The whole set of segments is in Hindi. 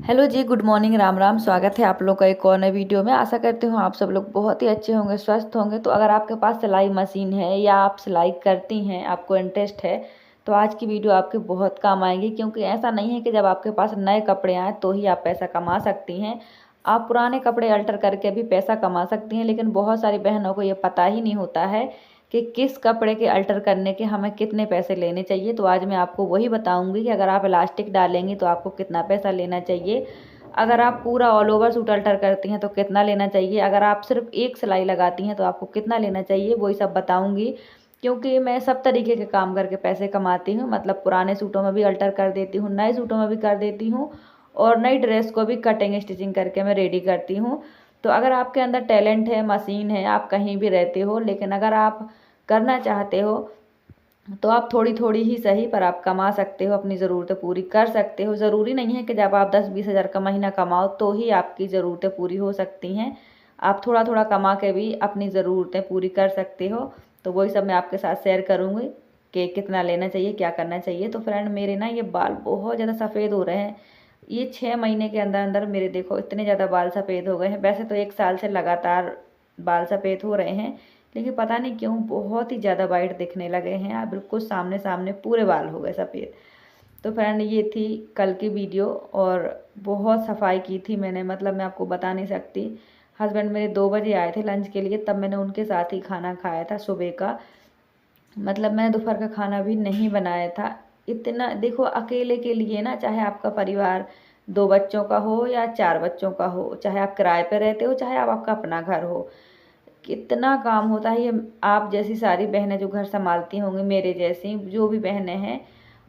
हेलो जी, गुड मॉर्निंग, राम राम। स्वागत है आप लोग का एक और नए वीडियो में। आशा करती हूँ आप सब लोग बहुत ही अच्छे होंगे, स्वस्थ होंगे। तो अगर आपके पास सिलाई मशीन है या आप सिलाई करती हैं, आपको इंटरेस्ट है, तो आज की वीडियो आपके बहुत काम आएगी। क्योंकि ऐसा नहीं है कि जब आपके पास नए कपड़े आए तो ही आप पैसा कमा सकती हैं। आप पुराने कपड़े अल्टर करके भी पैसा कमा सकती हैं। लेकिन बहुत सारी बहनों को ये पता ही नहीं होता है कि किस कपड़े के अल्टर करने के हमें कितने पैसे लेने चाहिए। तो आज मैं आपको वही बताऊंगी कि अगर आप इलास्टिक डालेंगी तो आपको कितना पैसा लेना चाहिए, अगर आप पूरा ऑल ओवर सूट अल्टर करती हैं तो कितना लेना चाहिए, अगर आप सिर्फ एक सिलाई लगाती हैं तो आपको कितना लेना चाहिए, वही सब बताऊंगी। क्योंकि मैं सब तरीके के काम करके पैसे कमाती हूँ। मतलब पुराने सूटों में भी अल्टर कर देती हूँ, नए सूटों में भी कर देती हूँ, और नई ड्रेस को भी कटिंग स्टिचिंग करके मैं रेडी करती हूँ। तो अगर आपके अंदर टैलेंट है, मशीन है, आप कहीं भी रहते हो, लेकिन अगर आप करना चाहते हो तो आप थोड़ी थोड़ी ही सही पर आप कमा सकते हो, अपनी ज़रूरतें पूरी कर सकते हो। ज़रूरी नहीं है कि जब आप 10-20 हज़ार का महीना कमाओ तो ही आपकी ज़रूरतें पूरी हो सकती हैं। आप थोड़ा थोड़ा कमा के भी अपनी ज़रूरतें पूरी कर सकते हो। तो वही सब मैं आपके साथ शेयर करूँगी कि कितना लेना चाहिए, क्या करना चाहिए। तो फ्रेंड, मेरे ना ये बाल बहुत ज़्यादा सफ़ेद हो रहे हैं। ये 6 महीने के अंदर अंदर मेरे देखो इतने ज़्यादा बाल सफ़ेद हो गए हैं। वैसे तो 1 साल से लगातार बाल सफ़ेद हो रहे हैं, लेकिन पता नहीं क्यों बहुत ही ज़्यादा वाइट दिखने लगे हैं। आप बिल्कुल सामने सामने पूरे बाल हो गए सफ़ेद। तो फ्रेंड, ये थी कल की वीडियो, और बहुत सफाई की थी मैंने, मतलब मैं आपको बता नहीं सकती। हस्बैंड मेरे 2 बजे आए थे लंच के लिए, तब मैंने उनके साथ ही खाना खाया था सुबह का। मतलब मैंने दोपहर का खाना भी नहीं बनाया था। इतना देखो, अकेले के लिए ना, चाहे आपका परिवार 2 बच्चों का हो या 4 बच्चों का हो, चाहे आप किराए पे रहते हो, चाहे आप आपका अपना घर हो, कितना काम होता है। ये आप जैसी सारी बहनें जो घर संभालती होंगी, मेरे जैसी जो भी बहनें हैं,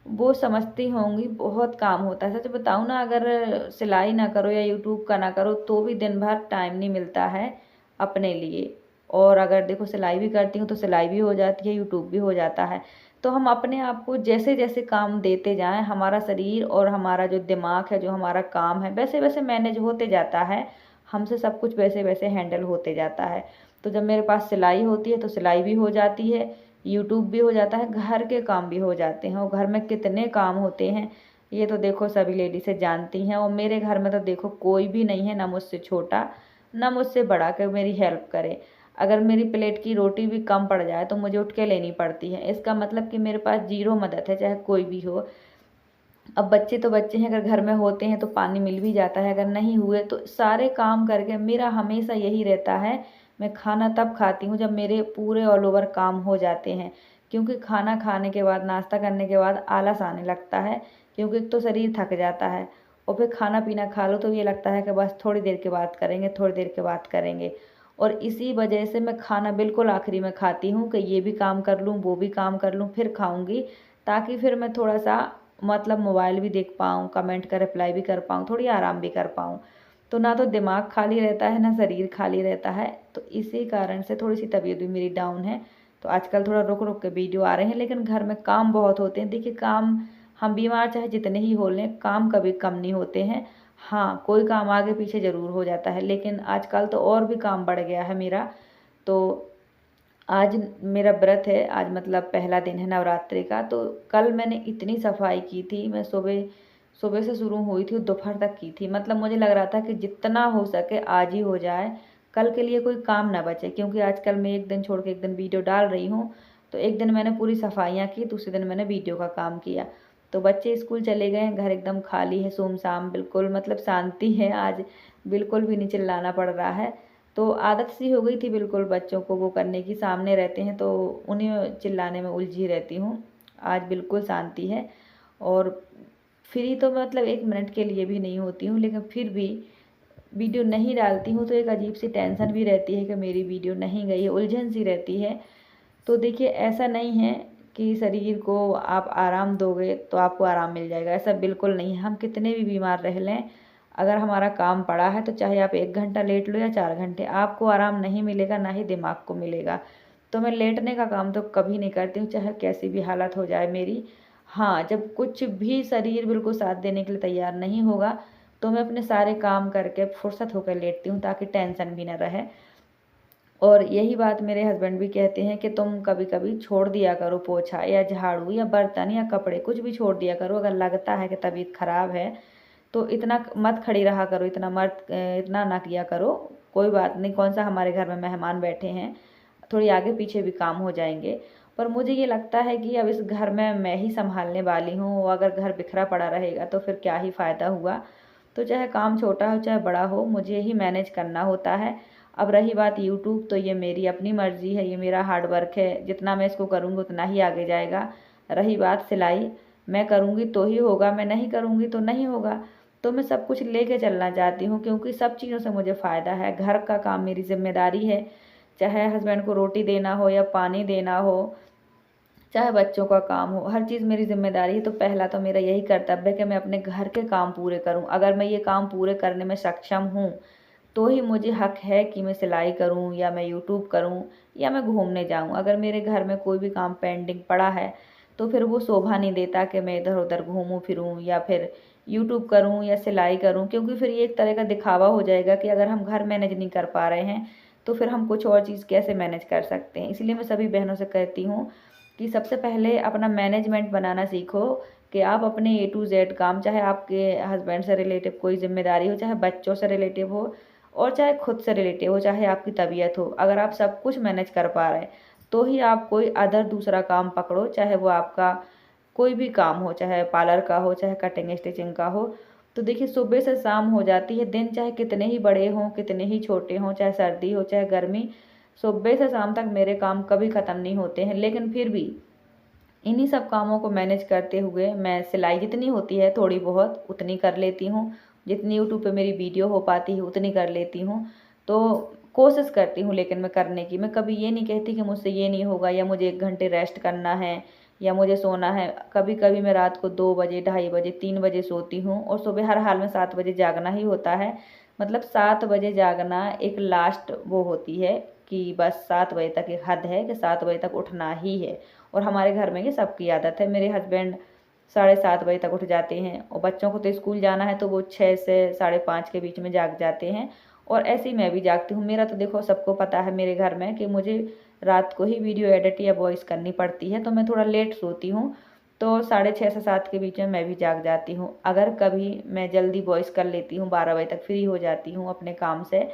वो समझती होंगी बहुत काम होता है। सच बताऊँ ना, अगर सिलाई ना करो या यूट्यूब का ना करो तो भी दिन भर टाइम नहीं मिलता है अपने लिए। और अगर देखो सिलाई भी करती हूँ तो सिलाई भी हो जाती है, यूट्यूब भी हो जाता है। तो हम अपने आप को जैसे जैसे काम देते जाएं, हमारा शरीर और हमारा जो दिमाग है, जो हमारा काम है, वैसे वैसे मैनेज होते जाता है। हमसे सब कुछ वैसे वैसे हैंडल होते जाता है। तो जब मेरे पास सिलाई होती है तो सिलाई भी हो जाती है, यूट्यूब भी हो जाता है, घर के काम भी हो जाते हैं। और घर में कितने काम होते हैं ये तो देखो सभी लेडीज़ें जानती हैं। और मेरे घर में तो देखो कोई भी नहीं है, ना मुझसे छोटा ना मुझसे बड़ा, कि मेरी हेल्प करे। अगर मेरी प्लेट की रोटी भी कम पड़ जाए तो मुझे उठ के लेनी पड़ती है। इसका मतलब कि मेरे पास जीरो मदद है, चाहे कोई भी हो। अब बच्चे तो बच्चे हैं, अगर घर में होते हैं तो पानी मिल भी जाता है, अगर नहीं हुए तो सारे काम करके मेरा हमेशा यही रहता है। मैं खाना तब खाती हूँ जब मेरे पूरे ऑल ओवर काम हो जाते हैं। क्योंकि खाना खाने के बाद, नाश्ता करने के बाद आलस आने लगता है। क्योंकि एक तो शरीर थक जाता है, और फिर खाना पीना खा लो तो ये लगता है कि बस थोड़ी देर के बाद करेंगे, थोड़ी देर के बाद करेंगे। और इसी वजह से मैं खाना बिल्कुल आखिरी में खाती हूँ कि ये भी काम कर लूँ, वो भी काम कर लूँ, फिर खाऊंगी। ताकि फिर मैं थोड़ा सा, मतलब मोबाइल भी देख पाऊँ, कमेंट का रिप्लाई भी कर पाऊँ, थोड़ी आराम भी कर पाऊँ। तो ना तो दिमाग खाली रहता है, ना शरीर खाली रहता है। तो इसी कारण से थोड़ी सी तबीयत भी मेरी डाउन है। तो आजकल थोड़ा रुक रुक के वीडियो आ रहे हैं, लेकिन घर में काम बहुत होते हैं। देखिए, काम हम बीमार चाहे जितने ही हो लें, काम कभी कम नहीं होते हैं। हाँ, कोई काम आगे पीछे ज़रूर हो जाता है, लेकिन आजकल तो और भी काम बढ़ गया है मेरा। तो आज मेरा व्रत है, आज मतलब पहला दिन है नवरात्रि का। तो कल मैंने इतनी सफाई की थी, मैं सुबह सुबह से शुरू हुई थी, दोपहर तक की थी। मतलब मुझे लग रहा था कि जितना हो सके आज ही हो जाए, कल के लिए कोई काम ना बचे। क्योंकि आजकल मैं एक दिन छोड़ के एक दिन वीडियो डाल रही हूँ। तो एक दिन मैंने पूरी सफाइयाँ की, दूसरे दिन मैंने वीडियो का काम किया। तो बच्चे स्कूल चले गए हैं, घर एकदम खाली है, सुमसाम बिल्कुल, मतलब शांति है आज। बिल्कुल भी नहीं चिल्लाना पड़ रहा है। तो आदत सी हो गई थी बिल्कुल बच्चों को वो करने की, सामने रहते हैं तो उन्हें चिल्लाने में उलझी रहती हूँ। आज बिल्कुल शांति है। और फ्री तो मतलब 1 मिनट के लिए भी नहीं होती हूँ, लेकिन फिर भी वीडियो नहीं डालती हूँ तो एक अजीब सी टेंशन भी रहती है कि मेरी वीडियो नहीं गई है, उलझन सी रहती है। तो देखिए, ऐसा नहीं है कि शरीर को आप आराम दोगे तो आपको आराम मिल जाएगा, ऐसा बिल्कुल नहीं है। हम कितने भी बीमार रह लें, अगर हमारा काम पड़ा है तो चाहे आप 1 घंटा लेट लो या 4 घंटे, आपको आराम नहीं मिलेगा, ना ही दिमाग को मिलेगा। तो मैं लेटने का काम तो कभी नहीं करती हूँ, चाहे कैसी भी हालत हो जाए मेरी। हाँ, जब कुछ भी शरीर बिल्कुल साथ देने के लिए तैयार नहीं होगा तो मैं अपने सारे काम करके फुर्सत होकर लेटती हूँ, ताकि टेंशन भी ना रहे। और यही बात मेरे हस्बैंड भी कहते हैं कि तुम कभी कभी छोड़ दिया करो, पोछा या झाड़ू या बर्तन या कपड़े कुछ भी छोड़ दिया करो। अगर लगता है कि तबीयत खराब है तो इतना मत खड़ी रहा करो, इतना ना किया करो। कोई बात नहीं, कौन सा हमारे घर में मेहमान बैठे हैं, थोड़ी आगे पीछे भी काम हो जाएंगे। पर मुझे ये लगता है कि अब इस घर में मैं ही संभालने वाली हूँ, अगर घर बिखरा पड़ा रहेगा तो फिर क्या ही फ़ायदा हुआ। तो चाहे काम छोटा हो चाहे बड़ा हो, मुझे ही मैनेज करना होता है। अब रही बात यूट्यूब, तो ये मेरी अपनी मर्ज़ी है, ये मेरा हार्ड वर्क है, जितना मैं इसको करूँगी उतना ही आगे जाएगा। रही बात सिलाई, मैं करूँगी तो ही होगा, मैं नहीं करूँगी तो नहीं होगा। तो मैं सब कुछ लेके चलना चाहती हूँ, क्योंकि सब चीज़ों से मुझे फ़ायदा है। घर का काम मेरी ज़िम्मेदारी है, चाहे हस्बैंड को रोटी देना हो या पानी देना हो, चाहे बच्चों का काम हो, हर चीज़ मेरी ज़िम्मेदारी है। तो पहला तो मेरा यही कर्तव्य है कि मैं अपने घर के काम पूरे करूँ। अगर मैं ये काम पूरे करने में सक्षम हूँ, तो ही मुझे हक है कि मैं सिलाई करूँ या मैं यूट्यूब करूँ या मैं घूमने जाऊँ। अगर मेरे घर में कोई भी काम पेंडिंग पड़ा है, तो फिर वो शोभा नहीं देता कि मैं इधर उधर घूमूँ फिरूँ या फिर यूट्यूब करूँ या सिलाई करूँ, क्योंकि फिर ये एक तरह का दिखावा हो जाएगा कि अगर हम घर मैनेज नहीं कर पा रहे हैं, तो फिर हम कुछ और चीज़ कैसे मैनेज कर सकते हैं। इसलिए मैं सभी बहनों से कहती हूँ कि सबसे पहले अपना मैनेजमेंट बनाना सीखो, कि आप अपने ए टू जेड काम, चाहे आपके हस्बैंड से रिलेटिव कोई ज़िम्मेदारी हो, चाहे बच्चों से रिलेटिव हो और चाहे खुद से रिलेटिव हो, चाहे आपकी तबीयत हो, अगर आप सब कुछ मैनेज कर पा रहे हैं, तो ही आप कोई अदर दूसरा काम पकड़ो, चाहे वो आपका कोई भी काम हो, चाहे पार्लर का हो, चाहे कटिंग स्टिचिंग का हो। तो देखिए, सुबह से शाम हो जाती है, दिन चाहे कितने ही बड़े हों, कितने ही छोटे हों, चाहे सर्दी हो चाहे गर्मी, सुबह से शाम तक मेरे काम कभी ख़त्म नहीं होते हैं। लेकिन फिर भी इन्हीं सब कामों को मैनेज करते हुए मैं सिलाई जितनी होती है थोड़ी बहुत उतनी कर लेती हूँ, जितनी यूट्यूब पे मेरी वीडियो हो पाती है उतनी कर लेती हूँ। तो कोशिश करती हूँ लेकिन मैं करने की, मैं कभी ये नहीं कहती कि मुझसे ये नहीं होगा या मुझे 1 घंटे रेस्ट करना है या मुझे सोना है। कभी कभी मैं रात को 2 बजे, 2:30 बजे, 3 बजे सोती हूँ और सुबह हर हाल में 7 बजे जागना ही होता है। मतलब 7 बजे जागना एक लास्ट वो होती है कि बस 7 बजे तक एक हद है कि 7 बजे तक उठना ही है। और हमारे घर में ये सबकी आदत है। मेरे हस्बैंड 7:30 बजे तक उठ जाते हैं और बच्चों को तो स्कूल जाना है, तो वो 6 से 5:30 के बीच में जाग जाते हैं और ऐसे ही मैं भी जागती हूँ। मेरा तो देखो सबको पता है मेरे घर में कि मुझे रात को ही वीडियो एडिट या वॉइस करनी पड़ती है, तो मैं थोड़ा लेट सोती हूँ। तो 6:30 से 7 के बीच में मैं भी जाग जाती हूँ। अगर कभी मैं जल्दी वॉइस कर लेती हूँ, 12 बजे तक फ्री हो जाती हूँ अपने काम से,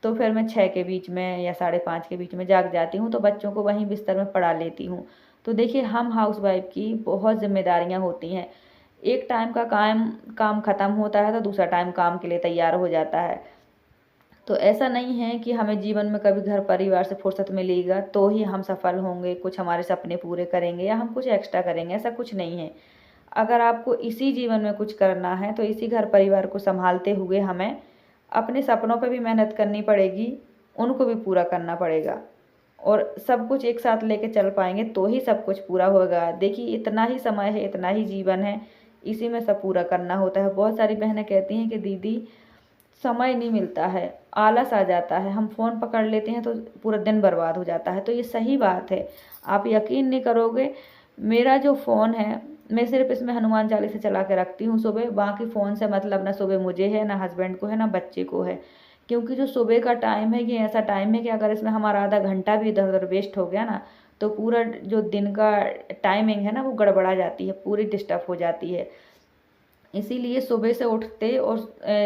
तो फिर मैं 6 के बीच में या 5:30 के बीच में जाग जाती हूँ, तो बच्चों को वहीं बिस्तर में पढ़ा लेती हूँ। तो देखिए, हम हाउसवाइफ की बहुत ज़िम्मेदारियाँ होती हैं। एक टाइम का काम काम ख़त्म होता है तो दूसरा टाइम काम के लिए तैयार हो जाता है। तो ऐसा नहीं है कि हमें जीवन में कभी घर परिवार से फुर्सत मिलेगा तो ही हम सफल होंगे, कुछ हमारे सपने पूरे करेंगे या हम कुछ एक्स्ट्रा करेंगे, ऐसा कुछ नहीं है। अगर आपको इसी जीवन में कुछ करना है तो इसी घर परिवार को संभालते हुए हमें अपने सपनों पे भी मेहनत करनी पड़ेगी, उनको भी पूरा करना पड़ेगा और सब कुछ एक साथ लेके चल पाएंगे तो ही सब कुछ पूरा होगा। देखिए, इतना ही समय है, इतना ही जीवन है, इसी में सब पूरा करना होता है। बहुत सारी बहनें कहती हैं कि दीदी समय नहीं मिलता है, आलस आ जाता है, हम फ़ोन पकड़ लेते हैं तो पूरा दिन बर्बाद हो जाता है। तो ये सही बात है, आप यकीन नहीं करोगे, मेरा जो फ़ोन है, मैं सिर्फ़ इसमें हनुमान चालीसा चला के रखती हूँ सुबह, बाकी फ़ोन से मतलब ना सुबह मुझे है, ना हस्बैंड को है, ना बच्चे को है। क्योंकि जो सुबह का टाइम है ये ऐसा टाइम है कि अगर इसमें हमारा आधा घंटा भी इधर-उधर वेस्ट हो गया ना, तो पूरा जो दिन का टाइमिंग है ना वो गड़बड़ा जाती है, पूरी डिस्टर्ब हो जाती है। इसीलिए सुबह से उठते और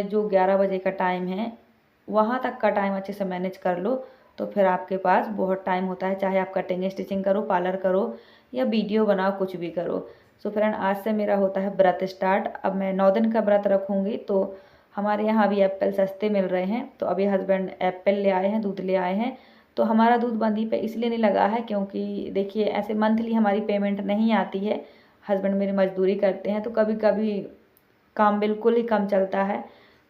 जो 11 बजे का टाइम है, वहाँ तक का टाइम अच्छे से मैनेज कर लो, तो फिर आपके पास बहुत टाइम होता है, चाहे आप कटिंग स्टिचिंग करो, पार्लर करो या वीडियो बनाओ, कुछ भी करो। सो फ्रेंड, आज से मेरा होता है व्रत स्टार्ट। अब मैं 9 दिन का व्रत रखूँगी, तो हमारे यहाँ अभी एप्पल सस्ते मिल रहे हैं, तो अभी हस्बैंड एप्पल ले आए हैं, दूध ले आए हैं। तो हमारा दूध बंदी पे इसलिए नहीं लगा है क्योंकि देखिए, ऐसे मंथली हमारी पेमेंट नहीं आती है। हस्बैंड मेरी मज़दूरी करते हैं, तो कभी-कभी काम बिल्कुल ही कम चलता है,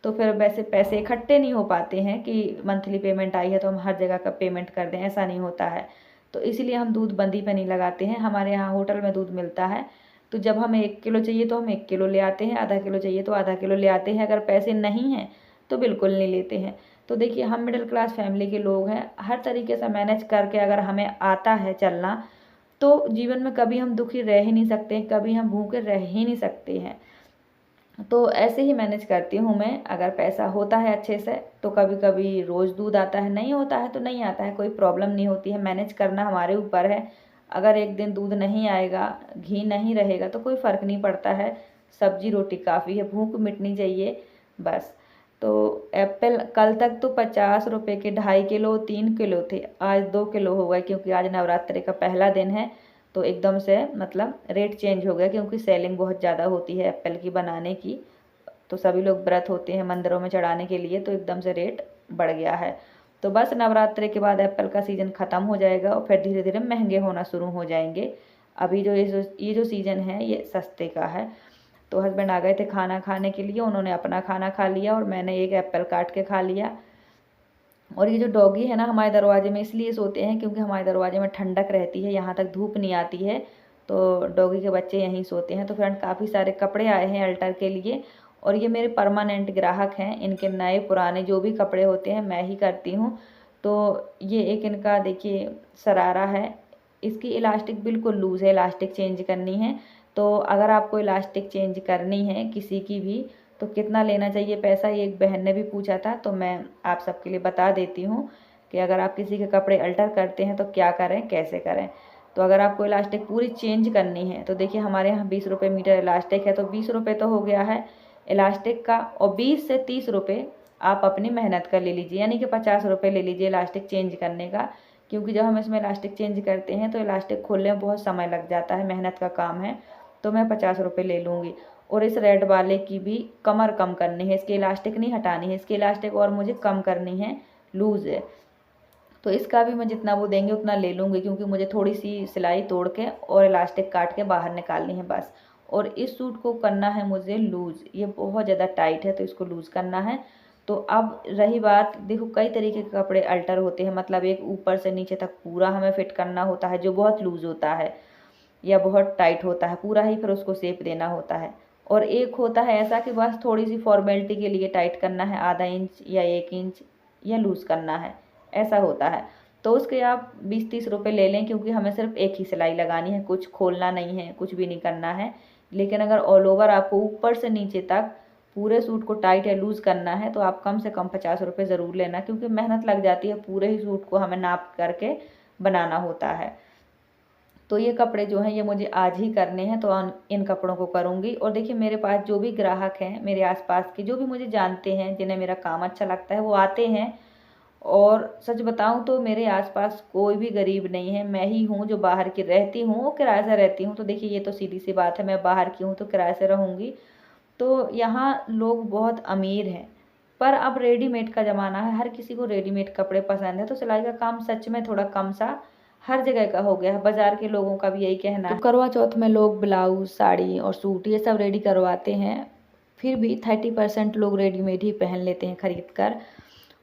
तो फिर वैसे पैसे इकट्ठे नहीं हो पाते हैं कि मंथली पेमेंट आई है तो हम हर जगह का पेमेंट कर दें, ऐसा नहीं होता है। तो इसीलिए हम दूध बंदी पे नहीं लगाते हैं। हमारे यहाँ होटल में दूध मिलता है, तो जब हमें 1 किलो चाहिए तो हम 1 किलो ले आते हैं, आधा किलो चाहिए तो आधा किलो ले आते हैं। अगर पैसे नहीं हैं तो बिल्कुल नहीं लेते हैं। तो देखिए, हम मिडिल क्लास फैमिली के लोग हैं, हर तरीके से मैनेज करके अगर हमें आता है चलना, तो जीवन में कभी हम दुखी रह ही नहीं सकते, कभी हम भूखे रह ही नहीं सकते हैं। तो ऐसे ही मैनेज करती हूँ मैं। अगर पैसा होता है अच्छे से तो कभी कभी रोज़ दूध आता है, नहीं होता है तो नहीं आता है, कोई प्रॉब्लम नहीं होती है। मैनेज करना हमारे ऊपर है। अगर एक दिन दूध नहीं आएगा, घी नहीं रहेगा तो कोई फ़र्क नहीं पड़ता है, सब्जी रोटी काफ़ी है, भूख मिटनी चाहिए बस। तो एप्पल कल तक तो 50 रुपये के 2.5 किलो 3 किलो थे, आज 2 किलो हो गए, क्योंकि आज नवरात्रि का पहला दिन है तो एकदम से मतलब रेट चेंज हो गया, क्योंकि सेलिंग बहुत ज़्यादा होती है एप्पल की बनाने की। तो सभी लोग व्रत होते हैं मंदिरों में चढ़ाने के लिए, तो एकदम से रेट बढ़ गया है। तो बस नवरात्रि के बाद एप्पल का सीज़न ख़त्म हो जाएगा और फिर धीरे धीरे महंगे होना शुरू हो जाएंगे। अभी जो ये जो सीज़न है ये सस्ते का है। तो हस्बैंड आ गए थे खाना खाने के लिए, उन्होंने अपना खाना खा लिया और मैंने एक एप्पल काट के खा लिया। और ये जो डॉगी है ना हमारे दरवाजे में इसलिए सोते हैं क्योंकि हमारे दरवाजे में ठंडक रहती है, यहाँ तक धूप नहीं आती है, तो डॉगी के बच्चे यहीं सोते हैं। तो फ्रेंड काफ़ी सारे कपड़े आए हैं अल्टर के लिए, और ये मेरे परमानेंट ग्राहक हैं, इनके नए पुराने जो भी कपड़े होते हैं मैं ही करती हूँ। तो ये एक इनका देखिए शरारा है, इसकी इलास्टिक बिल्कुल लूज़ है, इलास्टिक चेंज करनी है। तो अगर आपको इलास्टिक चेंज करनी है किसी की भी तो कितना लेना चाहिए पैसा, ये एक बहन ने भी पूछा था, तो मैं आप सबके लिए बता देती हूँ कि अगर आप किसी के कपड़े अल्टर करते हैं तो क्या करें कैसे करें। तो अगर आपको इलास्टिक पूरी चेंज करनी है तो देखिए हमारे यहाँ 20 रुपये मीटर इलास्टिक है, तो 20 रुपये तो हो गया है इलास्टिक का, और 20 से 30 रुपये आप अपनी मेहनत का ले लीजिए, यानी कि 50 रुपये ले लीजिए इलास्टिक चेंज करने का। क्योंकि जब हम इसमें इलास्टिक चेंज करते हैं तो इलास्टिक खोलने में बहुत समय लग जाता है, मेहनत का काम है, तो मैं 50 रुपये ले लूँगी। और इस रेड वाले की भी कमर कम करनी है, इसकी इलास्टिक नहीं हटानी है, इसकी इलास्टिक और मुझे कम करनी है, लूज़ है। तो इसका भी मैं जितना वो देंगे उतना ले लूँगी, क्योंकि मुझे थोड़ी सी सिलाई तोड़ के और इलास्टिक काट के बाहर निकालनी है बस। और इस सूट को करना है मुझे लूज़, ये बहुत ज़्यादा टाइट है तो इसको लूज़ करना है। तो अब रही बात, देखो कई तरीके के कपड़े अल्टर होते हैं, मतलब एक ऊपर से नीचे तक पूरा हमें फिट करना होता है जो बहुत लूज़ होता है, या बहुत टाइट होता है पूरा ही, फिर उसको शेप देना होता है। और एक होता है ऐसा कि बस थोड़ी सी फॉर्मेलिटी के लिए टाइट करना है, आधा इंच या 1 इंच या लूज़ करना है, ऐसा होता है। तो उसके आप 20-30 रुपये ले लें, क्योंकि हमें सिर्फ एक ही सिलाई लगानी है, कुछ खोलना नहीं है, कुछ भी नहीं करना है। लेकिन अगर ऑल ओवर आपको ऊपर से नीचे तक पूरे सूट को टाइट या लूज़ करना है तो आप कम से कम 50 रुपये ज़रूर लेना, क्योंकि मेहनत लग जाती है, पूरे ही सूट को हमें नाप करके बनाना होता है। तो ये कपड़े जो हैं ये मुझे आज ही करने हैं, तो इन कपड़ों को करूँगी। और देखिए मेरे पास जो भी ग्राहक हैं, मेरे आसपास के जो भी मुझे जानते हैं, जिन्हें मेरा काम अच्छा लगता है, वो आते हैं। और सच बताऊं तो मेरे आसपास कोई भी गरीब नहीं है, मैं ही हूँ जो बाहर की रहती हूँ, वो किराए से रहती हूँ। तो देखिए ये तो सीधी सी बात है, मैं बाहर की हूँ तो किराए से रहूँगी। तो यहाँ लोग बहुत अमीर हैं, पर अब रेडीमेड का ज़माना है, हर किसी को रेडीमेड कपड़े पसंद है, तो सिलाई का काम सच में थोड़ा कम सा हर जगह का हो गया है। बाजार के लोगों का भी यही कहना है। तो करवा चौथ में लोग ब्लाउज साड़ी और सूट ये सब रेडी करवाते हैं, फिर भी 30% लोग रेडीमेड ही पहन लेते हैं खरीद कर।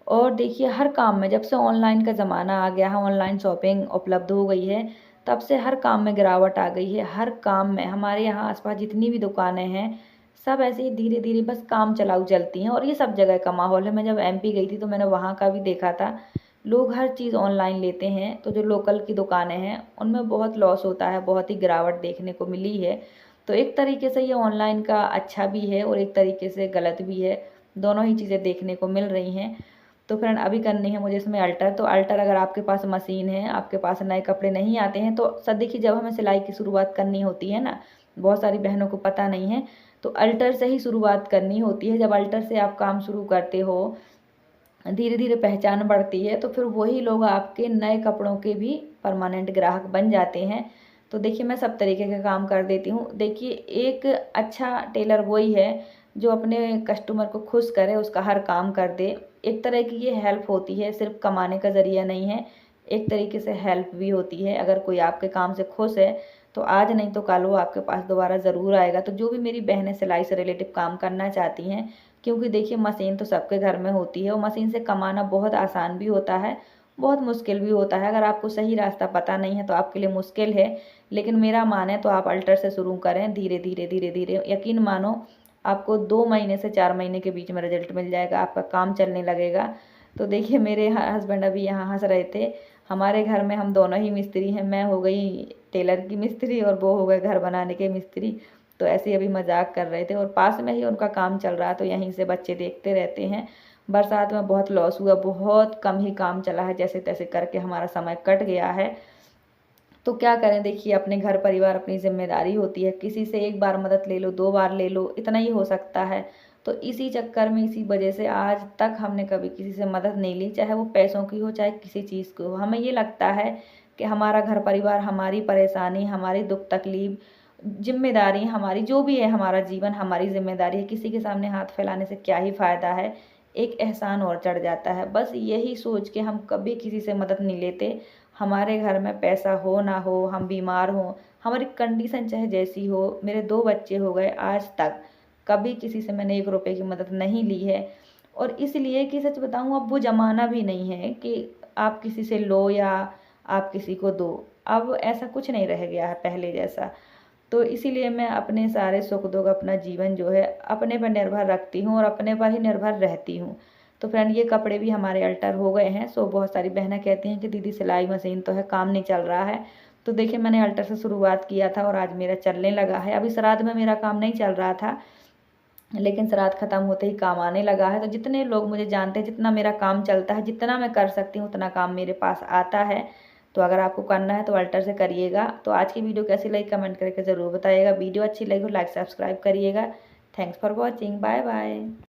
और देखिए हर काम में, जब से ऑनलाइन का ज़माना आ गया है, ऑनलाइन शॉपिंग उपलब्ध हो गई है, तब से हर काम में गिरावट आ गई है। हर काम में हमारे यहाँ आसपास जितनी भी दुकानें हैं सब ऐसे ही धीरे धीरे बस काम चलाऊ चलती हैं, और ये सब जगह का माहौल है। मैं जब एमपी गई थी तो मैंने वहाँ का भी देखा था, लोग हर चीज़ ऑनलाइन लेते हैं, तो जो लोकल की दुकानें हैं उनमें बहुत लॉस होता है, बहुत ही गिरावट देखने को मिली है। तो एक तरीके से ये ऑनलाइन का अच्छा भी है और एक तरीके से गलत भी है, दोनों ही चीज़ें देखने को मिल रही हैं। तो फ्रेंड अभी करनी है मुझे इसमें अल्टर। तो अल्टर अगर आपके पास मशीन है, आपके पास नए कपड़े नहीं आते हैं, तो सब देखिए जब हमें सिलाई की शुरुआत करनी होती है ना, बहुत सारी बहनों को पता नहीं है, तो अल्टर से ही शुरुआत करनी होती है। जब अल्टर से आप काम शुरू करते हो, धीरे धीरे पहचान बढ़ती है, तो फिर वही लोग आपके नए कपड़ों के भी परमानेंट ग्राहक बन जाते हैं। तो देखिए मैं सब तरीके के काम कर देती हूँ। देखिए एक अच्छा टेलर वही है जो अपने कस्टमर को खुश करे, उसका हर काम कर दे। एक तरह की ये हेल्प होती है, सिर्फ कमाने का ज़रिया नहीं है, एक तरीके से हेल्प भी होती है। अगर कोई आपके काम से खुश है तो आज नहीं तो कल वो आपके पास दोबारा ज़रूर आएगा। तो जो भी मेरी बहनें सिलाई से रिलेटिव काम करना चाहती हैं, क्योंकि देखिए मशीन तो सबके घर में होती है, और मशीन से कमाना बहुत आसान भी होता है, बहुत मुश्किल भी होता है। अगर आपको सही रास्ता पता नहीं है तो आपके लिए मुश्किल है, लेकिन मेरा माने तो आप अल्टर से शुरू करें, धीरे धीरे धीरे धीरे, यकीन मानो आपको 2 महीने से 4 महीने के बीच में रिजल्ट मिल जाएगा, आपका काम चलने लगेगा। तो देखिए मेरे हस्बैंड अभी यहाँ हंस रहे थे, हमारे घर में हम दोनों ही मिस्त्री हैं, मैं हो गई टेलर की मिस्त्री और वो हो गए घर बनाने के मिस्त्री। तो ऐसे ही अभी मजाक कर रहे थे, और पास में ही उनका काम चल रहा, तो यहीं से बच्चे देखते रहते हैं। बरसात में बहुत लॉस हुआ, बहुत कम ही काम चला है, जैसे तैसे करके हमारा समय कट गया है। तो क्या करें, देखिए अपने घर परिवार अपनी ज़िम्मेदारी होती है, किसी से एक बार मदद ले लो, 2 बार ले लो, इतना ही हो सकता है। तो इसी चक्कर में, इसी वजह से आज तक हमने कभी किसी से मदद नहीं ली, चाहे वो पैसों की हो, चाहे किसी चीज़ की हो। हमें ये लगता है कि हमारा घर परिवार, हमारी परेशानी, हमारी दुःख तकलीफ़, ज़िम्मेदारी हमारी जो भी है, हमारा जीवन हमारी ज़िम्मेदारी है, किसी के सामने हाथ फैलाने से क्या ही फ़ायदा है, एक एहसान और चढ़ जाता है। बस यही सोच के हम कभी किसी से मदद नहीं लेते। हमारे घर में पैसा हो ना हो, हम बीमार हों, हमारी कंडीशन चाहे जैसी हो, मेरे 2 बच्चे हो गए, आज तक कभी किसी से मैंने 1 रुपए की मदद नहीं ली है। और इसलिए कि सच बताऊँ, अब वो ज़माना भी नहीं है कि आप किसी से लो या आप किसी को दो। अब ऐसा कुछ नहीं रह गया है पहले जैसा। तो इसीलिए मैं अपने सारे सुख-दुःख, अपना जीवन जो है अपने पर निर्भर रखती हूँ और अपने पर ही निर्भर रहती हूँ। तो फ्रेंड, ये कपड़े भी हमारे अल्टर हो गए हैं। सो बहुत सारी बहनें कहती हैं कि दीदी सिलाई मशीन तो है, काम नहीं चल रहा है। तो देखिए, मैंने अल्टर से शुरुआत किया था और आज मेरा चलने लगा है। अभी श्राद्ध में मेरा काम नहीं चल रहा था, लेकिन श्राद्ध खत्म होते ही काम आने लगा है। तो जितने लोग मुझे जानते हैं, जितना मेरा काम चलता है, जितना मैं कर सकती हूँ उतना काम मेरे पास आता है। तो अगर आपको करना है तो अल्टर से करिएगा। तो आज की वीडियो कैसी लगी कमेंट करके ज़रूर बताइएगा। वीडियो अच्छी लगी हो लाइक सब्सक्राइब करिएगा। Thanks for watching. Bye bye.